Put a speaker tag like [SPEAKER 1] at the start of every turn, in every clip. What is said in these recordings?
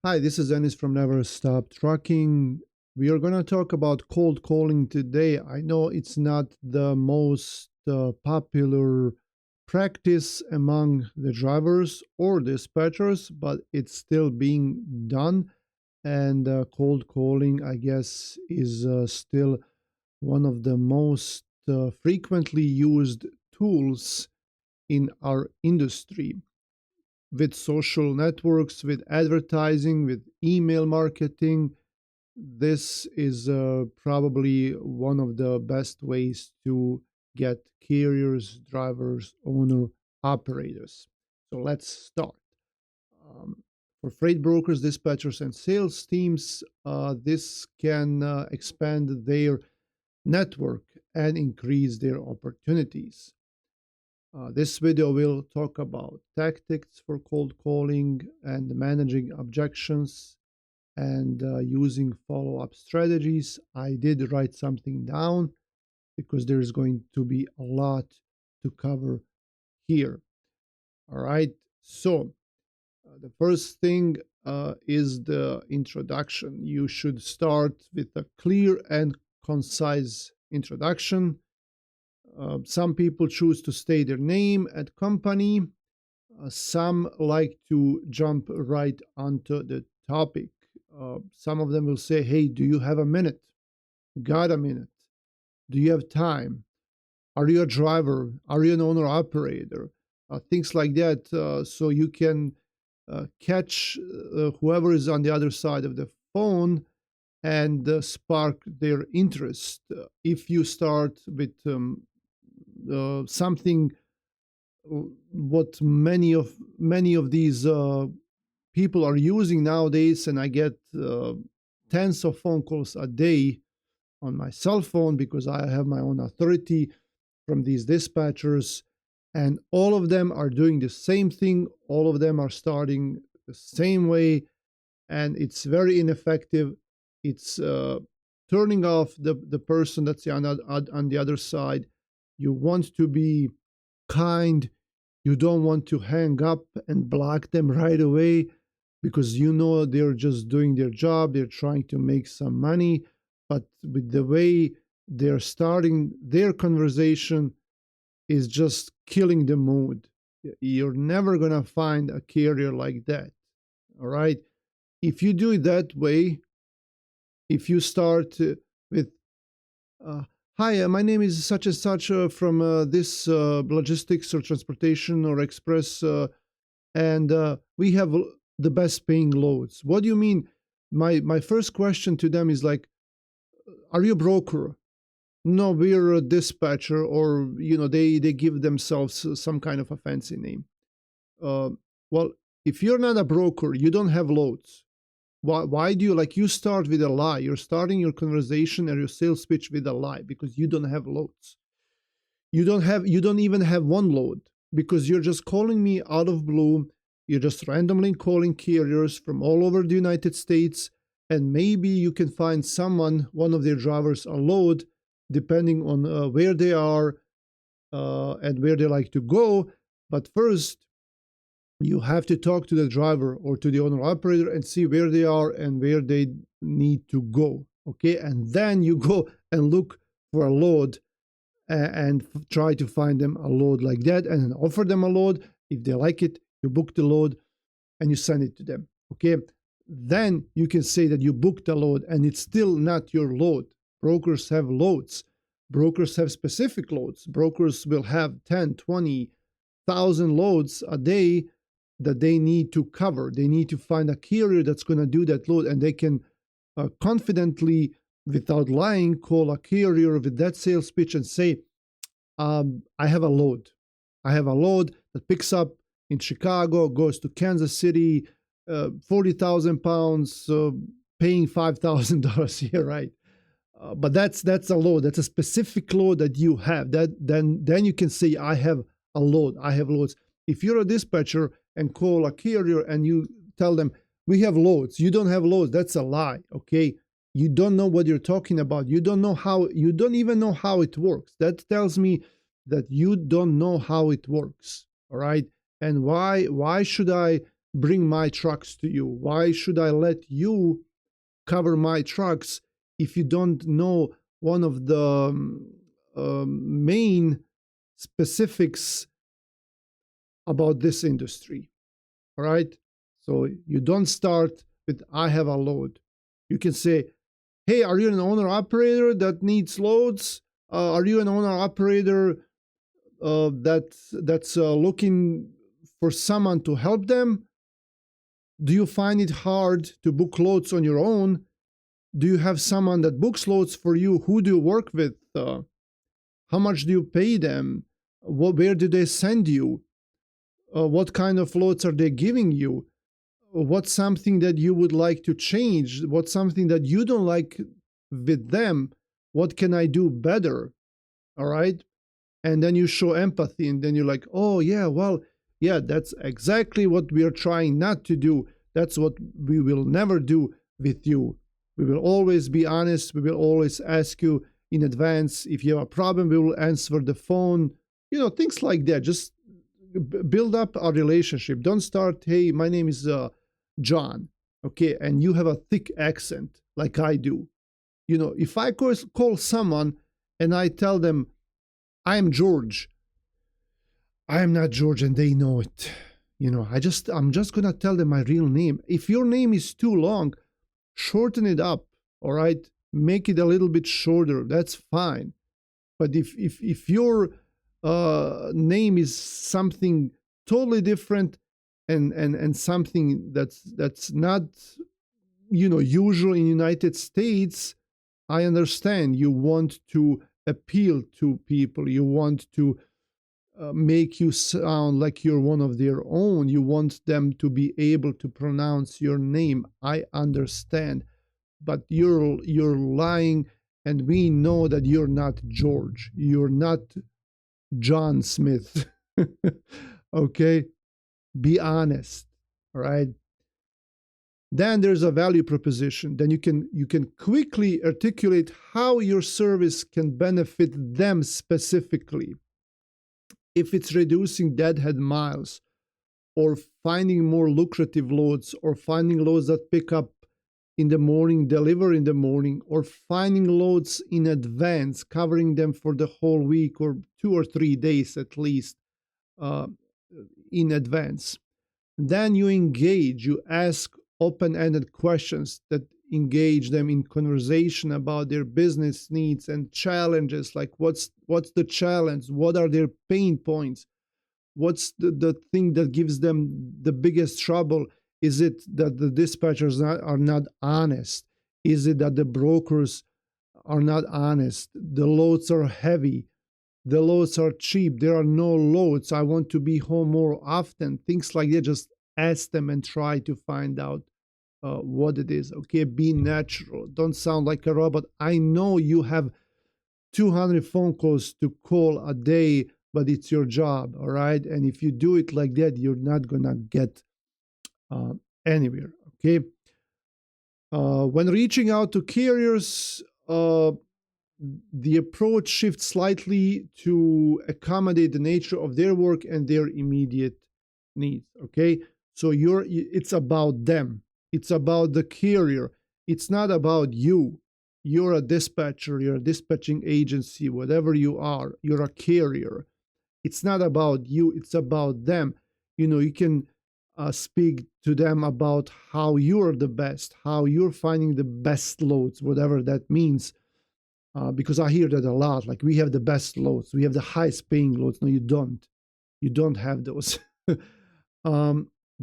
[SPEAKER 1] Hi, this is Dennis from Never Stop Trucking. We are going to talk about cold calling today. I know it's not the most popular practice among the drivers or dispatchers, but it's still being done. And cold calling, I guess, is still one of the most frequently used tools in our industry with social networks, with advertising, with email marketing. This is probably one of the best ways to get carriers, drivers, owner, operators. So let's start. Um, for freight brokers, dispatchers, and sales teams, this can expand their network and increase their opportunities. This video will talk about tactics for cold calling and managing objections and using follow-up strategies. I did write something down because there's going to be a lot to cover here. All right. So the first thing is the introduction. You should start with a clear and concise introduction. Some people choose to state their name and company. Some like to jump right onto the topic. Some of them will say, "Hey, do you have a minute? Got a minute? Do you have time? Are you a driver? Are you an owner operator?" Things like that, so you can catch whoever is on the other side of the phone and spark their interest. If you start with something what many of these people are using nowadays, and I get tens of phone calls a day on my cell phone because I have my own authority from these dispatchers, and all of them are doing the same thing. All of them are starting the same way, and it's very ineffective. It's turning off the person that's on the other side. You want to be kind. You don't want to hang up and block them right away because you know they're just doing their job. They're trying to make some money. But with the way they're starting their conversation is just killing the mood. You're never going to find a carrier like that. All right. If you do it that way, if you start with, hi, my name is such and such from this logistics or transportation or express, and we have the best paying loads. What do you mean? My first question to them is like, are you a broker? No, we're a dispatcher, or they give themselves some kind of a fancy name. Uh, well, if you're not a broker, you don't have loads. Why do you start with a lie? You're starting your conversation and your sales pitch with a lie because you don't have loads. You don't even have one load because you're just calling me out of blue. You're just randomly calling carriers from all over the United States, and maybe you can find one of their drivers, a load, depending on where they are and where they like to go. But first, you have to talk to the driver or to the owner operator and see where they are and where they need to go. Okay, and then you go and look for a load and try to find them a load like that and then offer them a load. If they like it, you book the load and you send it to them. Okay, then you can say that you booked a load and it's still not your load. Brokers have loads. Brokers have specific loads. Brokers will have 10, 20,000 loads a day that they need to cover. They need to find a carrier that's going to do that load, and they can confidently, without lying, call a carrier with that sales pitch and say, I have a load. I have a load that picks up in Chicago, goes to Kansas City, 40,000 pounds, paying $5,000 here, right? But that's a load. That's a specific load that you have. Then you can say, I have a load. I have loads. If you're a dispatcher and call a carrier and you tell them, we have loads, you don't have loads, that's a lie. Okay, you don't know what you're talking about. You don't even know how it works. That tells me that you don't know how it works. All right. And why should I bring my trucks to you? Why should I let you cover my trucks if you don't know one of the main specifics about this industry? All right. So you don't start with I have a load. You can say, hey, are you an owner operator that needs loads? Are you an owner operator that's looking for someone to help them? Do you find it hard to book loads on your own? Do you have someone that books loads for you? Who do you work with? How much do you pay them? Where do they send you? What kind of loads are they giving you? What's something that you would like to change? What's something that you don't like with them? What can I do better? All right. And then you show empathy, and then you're like, oh, yeah, well, yeah, that's exactly what we are trying not to do. That's what we will never do with you. We will always be honest. We will always ask you in advance. If you have a problem, we will answer the phone. Things like that. Just build up a relationship. Don't start, hey, my name is John, okay, and you have a thick accent like I do. If I call someone and I tell them, I am George, I am not George, and they know it. I'm just gonna tell them my real name. If your name is too long, shorten it up, all right? Make it a little bit shorter. That's fine. But if your name is something totally different and something that's not usual in United States, I understand you want to appeal to people. You want to make you sound like you're one of their own. You want them to be able to pronounce your name. I understand, but you're lying, and we know that you're not George. You're not John Smith. Okay, be honest. All right. Then there's a value proposition. Then you can quickly articulate how your service can benefit them specifically. If it's reducing deadhead miles, or finding more lucrative loads, or finding loads that pick up in the morning, deliver in the morning, or finding loads in advance, covering them for the whole week or 2 or 3 days at least in advance. Then you engage, you ask open-ended questions that engage them in conversation about their business needs and challenges, like what's the challenge, what are their pain points, what's the thing that gives them the biggest trouble. Is it that the dispatchers are not honest? Is it that the brokers are not honest? The loads are heavy, the loads are cheap, there are no loads, I want to be home more often. Things like that. Just ask them and try to find out what it is. Okay, be natural. Don't sound like a robot. I know you have 200 phone calls to call a day, but it's your job, all right? And if you do it like that, you're not gonna get anywhere. Okay. When reaching out to carriers, the approach shifts slightly to accommodate the nature of their work and their immediate needs. Okay, so it's about them. It's about the carrier. It's not about you. You're a dispatcher. You're a dispatching agency. Whatever you are, you're a carrier. It's not about you. It's about them. You can speak to them about how you're the best, how you're finding the best loads, whatever that means. Because I hear that a lot. Like, we have the best loads. We have the highest paying loads. No, you don't. You don't have those.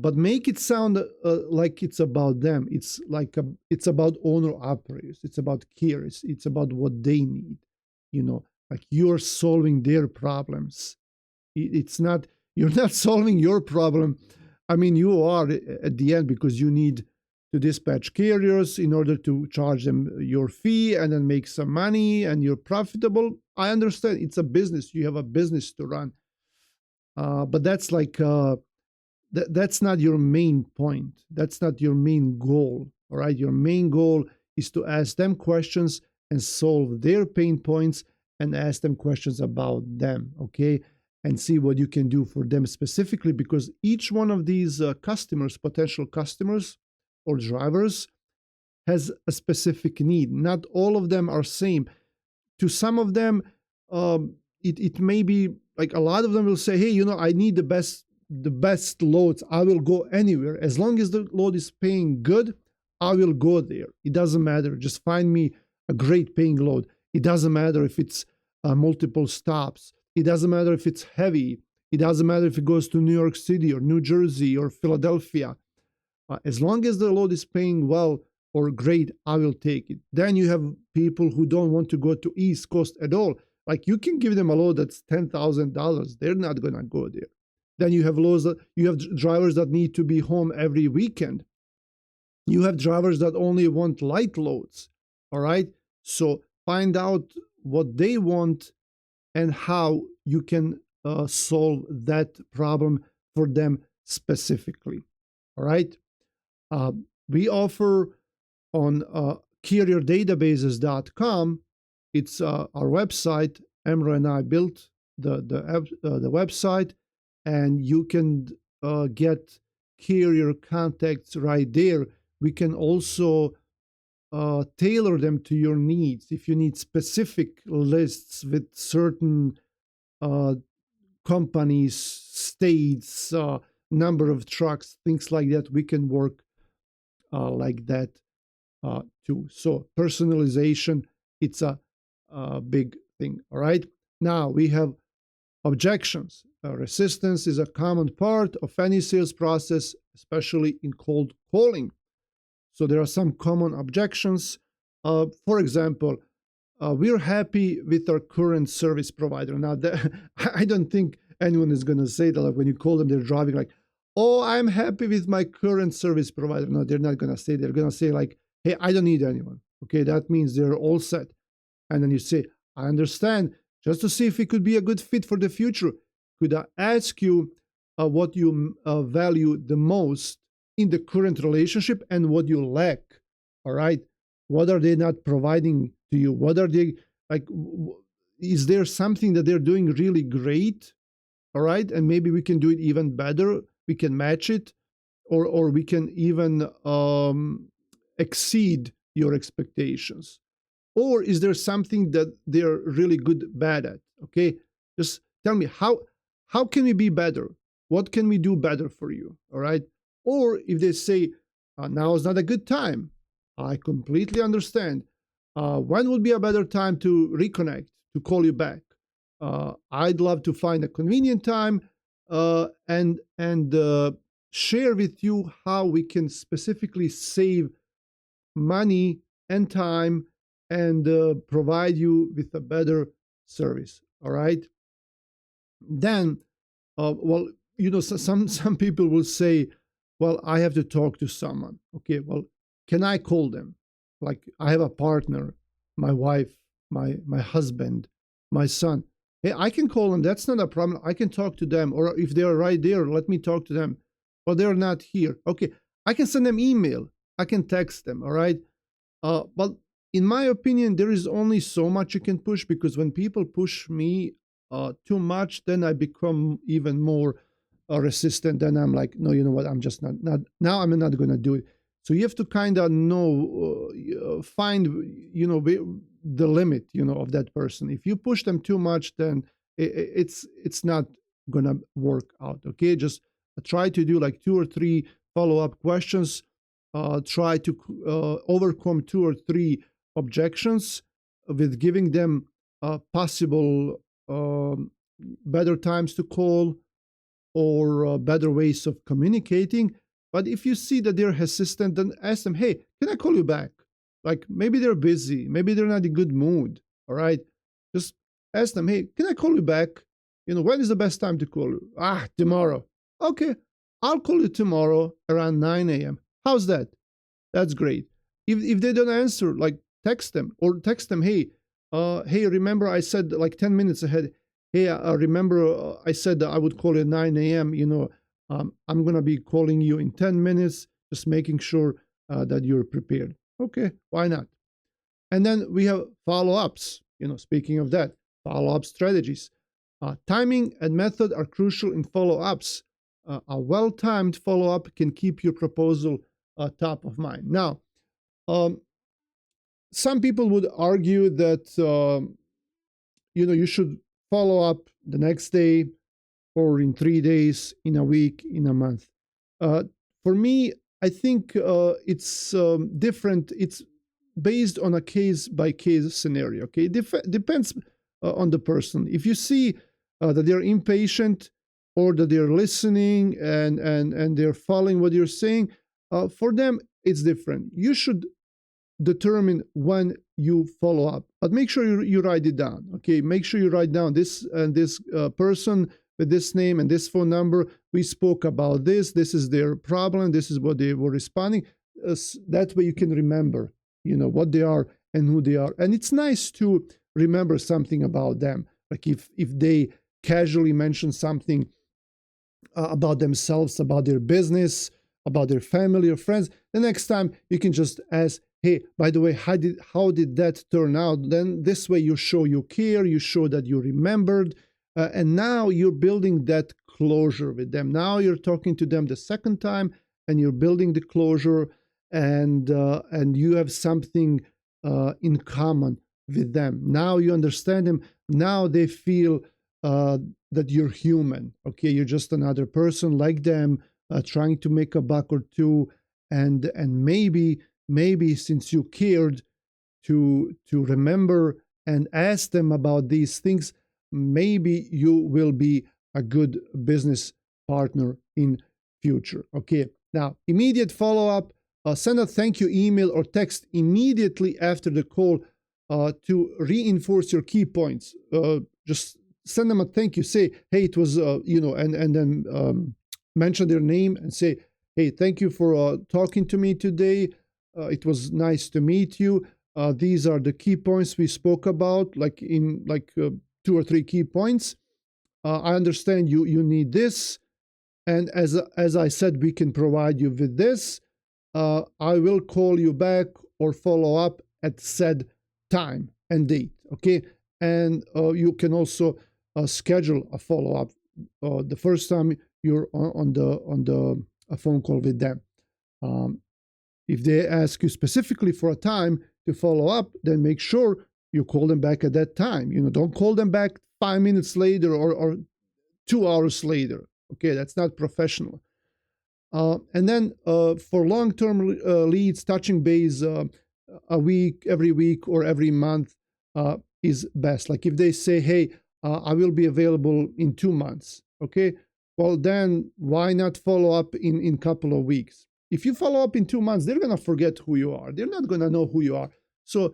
[SPEAKER 1] But make it sound like it's about them. It's it's about owner operators. It's about carriers. It's about what they need. Like you're solving their problems. It's not, you're not solving your problem. I mean, you are at the end, because you need to dispatch carriers in order to charge them your fee and then make some money, and you're profitable. I understand, it's a business. You have a business to run. But that's that's not your main point. That's not your main goal. All right. Your main goal is to ask them questions and solve their pain points, and ask them questions about them. Okay. and see what you can do for them specifically, because each one of these customers, potential customers or drivers, has a specific need. Not all of them are same. To some of them, it may be like a lot of them will say, hey, I need the best loads. I will go anywhere as long as the load is paying good. I will go there. It doesn't matter. Just find me a great paying load. It doesn't matter if it's multiple stops. It doesn't matter if it's heavy. It doesn't matter if it goes to New York City or New Jersey or Philadelphia. As long as the load is paying well or great, I will take it. Then you have people who don't want to go to East Coast at all. Like, you can give them a load that's $10,000. They're not gonna go there. Then you have drivers that need to be home every weekend. You have drivers that only want light loads. All right. So find out what they want and how you can solve that problem for them specifically. All right. We offer on carrierdatabases.com. It's our website. Emra and I built the website, and you can get carrier contacts right there. We can also tailor them to your needs. If you need specific lists with certain companies, states, number of trucks, things like that, we can work like that too. So personalization, it's a big thing. All right. Now we have objections. Resistance is a common part of any sales process, especially in cold calling. So there are some common objections. For example, we're happy with our current service provider. Now, I don't think anyone is going to say that, like, when you call them, they're driving like, oh, I'm happy with my current service provider. No, they're not going to say. They're going to say like, hey, I don't need anyone. Okay, that means they're all set. And then you say, I understand. Just to see if it could be a good fit for the future, could I ask you what you value the most in the current relationship and what you lack? All right. What are they not providing to you? What are they like? Is there something that they're doing really great? All right. And maybe we can do it even better. We can match it, or we can even exceed your expectations. Or is there something that they're really bad at? Okay. Just tell me, how can we be better? What can we do better for you? All right. Or if they say, now is not a good time, I completely understand. When would be a better time to reconnect, to call you back? I'd love to find a convenient time and share with you how we can specifically save money and time and provide you with a better service. All right. Then, some people will say, well, I have to talk to someone. Okay, well, can I call them? Like, I have a partner, my wife, my husband, my son. Hey, I can call them. That's not a problem. I can talk to them. Or if they're right there, let me talk to them. But they're not here. Okay, I can send them email. I can text them. All right. But in my opinion, there is only so much you can push, because when people push me too much, then I become even more resistant. Then I'm like, no, you know what? I'm just not now. I'm not going to do it. So you have to kind of find, the limit, of that person. If you push them too much, then it's not going to work out. Okay. Just try to do like 2 or 3 follow-up questions. Try to overcome 2 or 3 objections with giving them possible better times to call or better ways of communicating. But if you see that they're hesitant, then ask them, hey, can I call you back? Like, maybe they're busy, maybe they're not in good mood. All right. Just ask them, hey, can I call you back? When is the best time to call you? Tomorrow. Okay, I'll call you tomorrow around 9 a.m. How's that? That's great. If they don't answer, like, text them, hey, remember I said like 10 minutes ahead, hey, remember I said that I would call you at 9 a.m. I'm going to be calling you in 10 minutes, just making sure that you're prepared. Okay, why not? And then we have follow-ups. Speaking of that, follow-up strategies. Timing and method are crucial in follow-ups. A well-timed follow-up can keep your proposal top of mind. Now, some people would argue that you should follow up the next day, or in 3 days, in a week, in a month. For me, I think it's different. It's based on a case-by-case scenario. Okay, depends on the person. If you see that they're impatient, or that they're listening and they're following what you're saying, for them it's different. You should determine when you follow up, but make sure you write it down. Okay, make sure you write down this and this person with this name and this phone number. We spoke about this. This is their problem. This is what they were responding. That way you can remember, what they are and who they are. And it's nice to remember something about them. Like if they casually mention something about themselves, about their business, about their family or friends, the next time you can just ask, hey, by the way, how did that turn out? Then this way you show you care, you show that you remembered, and now you're building that closure with them. Now you're talking to them the second time, and you're building the closure, and you have something in common with them. Now you understand them. Now they feel that you're human. Okay, you're just another person like them, trying to make a buck or two, and maybe since you cared to remember and ask them about these things, maybe you will be a good business partner in future. Okay, now immediate follow-up. Send a thank you email or text immediately after the call to reinforce your key points. Just send them a thank you. Say, hey, it was, and then mention their name and say, hey, thank you for talking to me today. It was nice to meet you. These are the key points we spoke about, like 2 or 3 key points. I understand you need this, and as I said, we can provide you with this. I will call you back or follow up at said time and date. Okay, and you can also schedule a follow up the first time you're on the phone call with them. If they ask you specifically for a time to follow up, then make sure you call them back at that time. Don't call them back 5 minutes later or 2 hours later. Okay, that's not professional. And then for long-term leads, touching base every week or every month is best. Like if they say, hey, I will be available in 2 months. Okay, well then why not follow up in couple of weeks? If you follow up in 2 months, they're going to forget who you are. They're not going to know who you are. So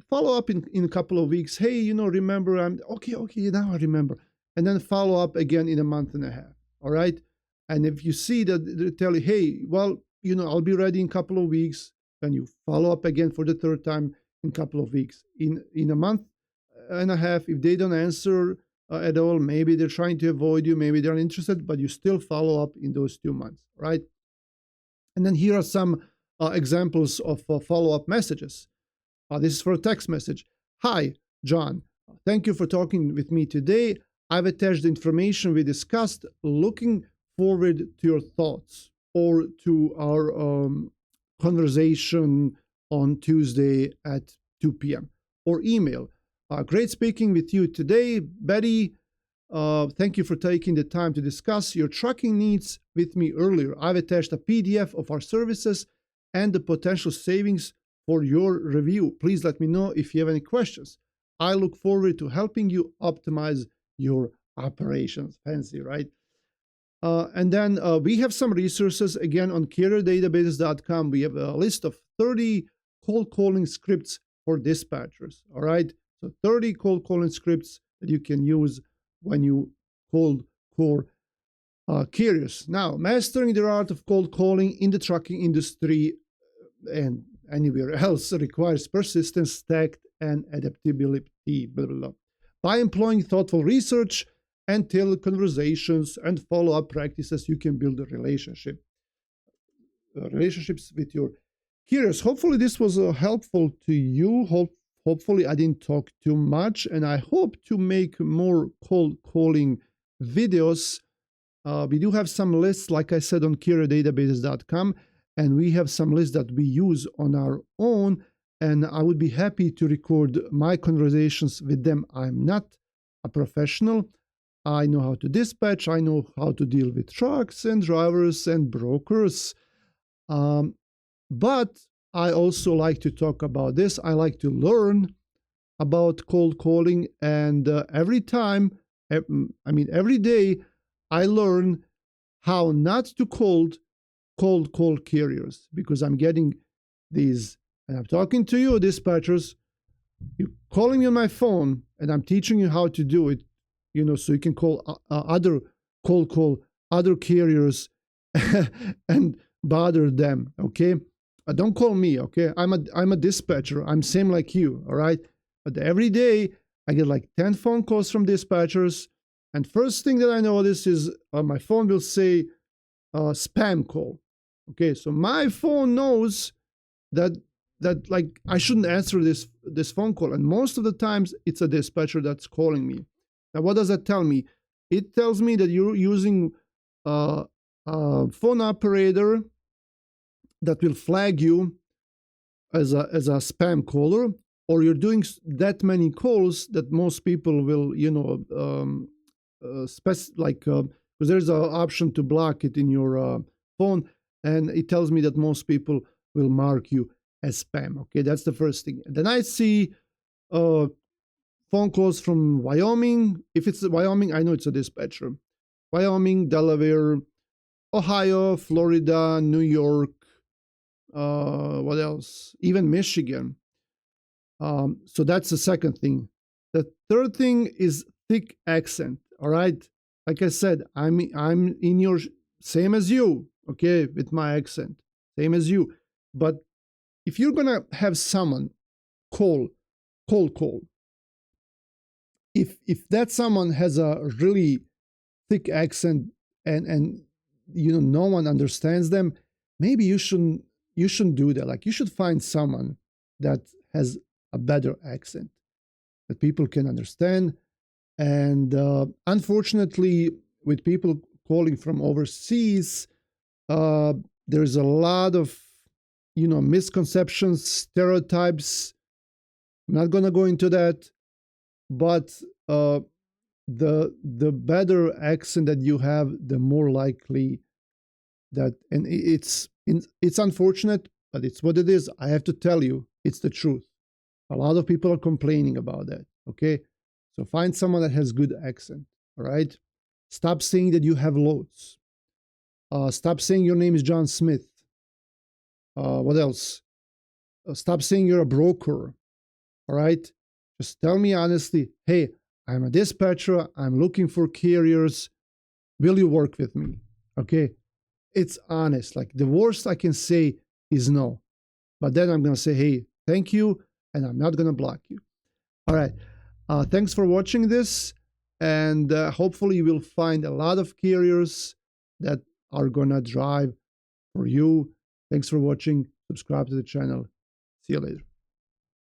[SPEAKER 1] follow up in a couple of weeks. Hey, remember, I'm okay, now I remember. And then follow up again in a month and a half. All right. And if you see that they tell you, hey, well, I'll be ready in a couple of weeks, then you follow up again for the third time in a couple of weeks. In a month and a half, if they don't answer at all, maybe they're trying to avoid you, maybe they're uninterested, but you still follow up in those 2 months, right? And then here are some examples of follow-up messages. This is for a text message. Hi, John. Thank you for talking with me today. I've attached the information we discussed. Looking forward to your thoughts, or to our conversation on Tuesday at 2 p.m. or email. Great speaking with you today, Betty. Thank you for taking the time to discuss your trucking needs with me earlier. I've attached a PDF of our services and the potential savings for your review. Please let me know if you have any questions. I look forward to helping you optimize your operations. Fancy, right? And then we have some resources, again, on carrierdatabases.com. We have a list of 30 cold calling scripts for dispatchers. All right, so 30 cold calling scripts that you can use when you cold call carriers. Now, mastering the art of cold calling in the trucking industry and anywhere else requires persistence, tact, and adaptability. Blah, blah, blah. By employing thoughtful research and tailored conversations and follow-up practices, you can build a relationships with your carriers. Hopefully this was helpful to you. hopefully I didn't talk too much, and I hope to make more cold calling videos. We do have some lists, like I said, on carrierdatabases.com, and we have some lists that we use on our own, and I would be happy to record my conversations with them. I'm not a professional. I know how to dispatch. I know how to deal with trucks and drivers and brokers. But I also like to talk about this. I like to learn about cold calling, and every day, I learn how not to cold call carriers, because I'm getting these, and I'm talking to you, dispatchers. You're calling me on my phone, and I'm teaching you how to do it, so you can call call other carriers and bother them. Okay, don't call me. Okay, I'm a dispatcher. I'm same like you. All right, but every day I get like 10 phone calls from dispatchers, and first thing that I notice is my phone will say spam call. Okay, so my phone knows that like I shouldn't answer this phone call, and most of the times it's a dispatcher that's calling me. Now, what does that tell me? It tells me that you're using a phone operator that will flag you as a spam caller, or you're doing that many calls that most people will, because there's an option to block it in your phone, and it tells me that most people will mark you as spam. Okay, that's the first thing. And then I see phone calls from Wyoming. If it's Wyoming, I know it's a dispatcher. Wyoming, Delaware, Ohio, Florida, New York, what else? Even Michigan. So that's the second thing. The third thing is thick accent. All right. Like I said, I'm in your same as you. Okay, with my accent, same as you. But if you're gonna have someone cold call, if that someone has a really thick accent and no one understands them, maybe you shouldn't do that. Like, you should find someone that has a better accent that people can understand. And unfortunately, with people calling from overseas, there's a lot of misconceptions, stereotypes. I'm not gonna go into that, but the better accent that you have, the more likely that, and it's unfortunate, but it's what it is. I have to tell you, it's the truth. A lot of people are complaining about that. Okay, so find someone that has good accent. All right, stop saying that you have loads. Stop saying your name is John Smith. What else? Stop saying you're a broker. All right, just tell me honestly, hey, I'm a dispatcher. I'm looking for carriers. Will you work with me? Okay, it's honest. Like, the worst I can say is no, but then I'm gonna say, hey, thank you, and I'm not gonna block you. All right. Thanks for watching this, and hopefully you will find a lot of carriers that are gonna drive for you. Thanks for watching. Subscribe to the channel. See you later.